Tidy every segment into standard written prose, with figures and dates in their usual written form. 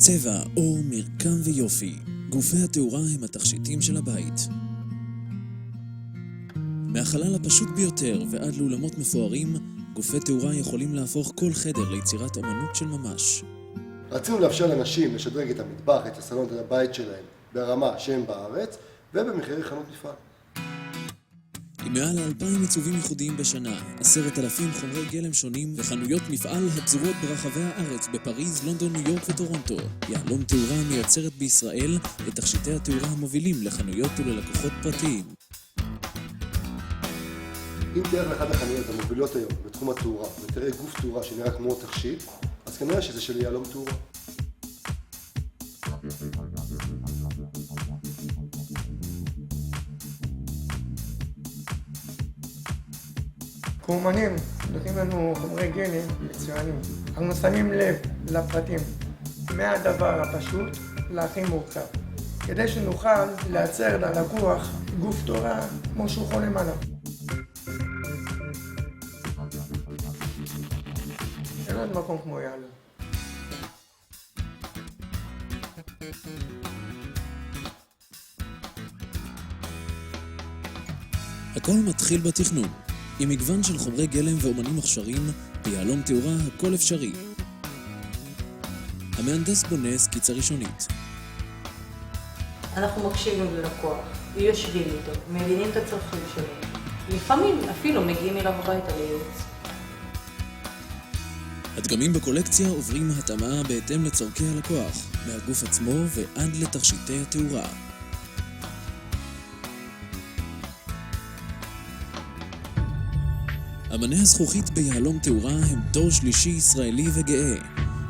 צבע, אור, מרקם ויופי. גופי התאורה הם התכשיטים של הבית. מהחלל הפשוט ביותר ועד לאולמות מפוארים, גופי תאורה יכולים להפוך כל חדר ליצירת אמנות של ממש. רצינו לאפשר לאנשים לשדרג את המטבח, את הסלון, את הבית שלהם ברמה שהם בארץ ובמחירי חנות נפרד. עם מעל 2,000 עיצובים ייחודיים בשנה, 10,000 חומרי גלם שונים וחנויות מפעל הפזורות ברחבי הארץ בפריז, לונדון, ניו יורק וטורונטו. יהלום תאורה מייצרת בישראל את תכשיטי התאורה המובילים לחנויות וללקוחות פרטיים. אם תלך לאחת החנויות המובילות היום בתחום התאורה ותראה גוף תאורה שנראה כמו תכשיט, אז כנראה שזה של יהלום תאורה. כאומנים נותנים לנו חומרי גלם מצוינים. אנחנו שמים לב לפרטים מהדבר הפשוט להכי מורכב, כדי שנוכל לייצר ללקוח גוף תאורה כמו שהוא חולם עליו. אין עוד מקום כמו יהלום. הכל מתחיל בתכנון. עם מגוון של חומרי גלם ואומנים מוכשרים, ביהלום תאורה הכל אפשרי. המהנדס בונה סקיצה ראשונית. אנחנו מקשיבים ללקוח, יושבים איתו, מבינים את הצרכים שלו. לפעמים אפילו מגיעים אליו הביתה לייעוץ. הדגמים בקולקציה עוברים התאמה בהתאם לצורכי הלקוח, מהגוף עצמו ועד לתכשיטי התאורה. אמני הזכוכית ביהלום תאורה הם דור שלישי ישראלי וגאה.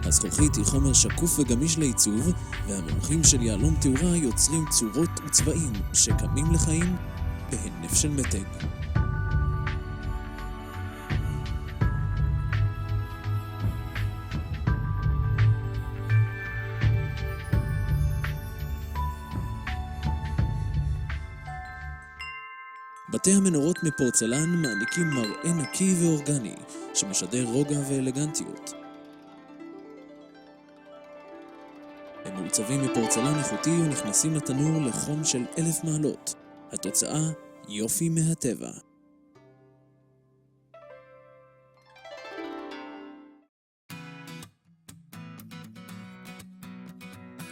הזכוכית היא חומר שקוף וגמיש לעיצוב, והמומחים של יהלום תאורה יוצרים צורות וצבעים שקמים לחיים בהינף של מתג. בתי המנורות מפורצלן מעניקים מראה נקי ואורגני, שמשדר רוגע ואלגנטיות. הם מעוצבים מפורצלן איכותי ונכנסים לתנור לחום של 1,000 מעלות. התוצאה, יופי מהטבע.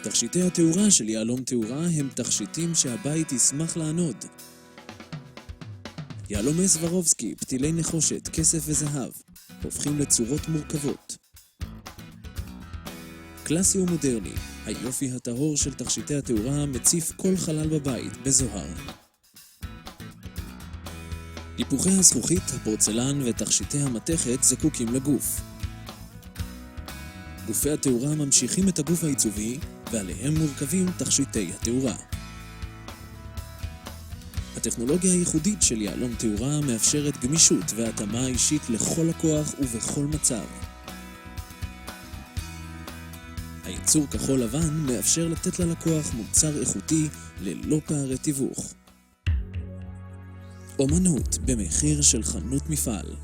תכשיטי התאורה של יהלום תאורה הם תכשיטים שהבית ישמח לענוד. יהלומי סברובסקי, פתילי נחושת, כסף וזהב, הופכים לצורות מורכבות. קלאסי ומודרני, היופי הטהור של תכשיטי התאורה מציף כל חלל בבית בזוהר. היפוכי הזכוכית, הפורצלן ותכשיטי המתכת זקוקים לגוף. גופי התאורה ממשיכים את הגוף העיצובי, ועליהם מורכבים תכשיטי התאורה. הטכנולוגיה הייחודית של יהלום תאורה מאפשרת גמישות והתאמה אישית לכל לקוח ובכל מצב. הייצור כחול לבן מאפשר לתת ללקוח מוצר איכותי ללא פערי תיווך. אומנות במחיר של חנות מפעל.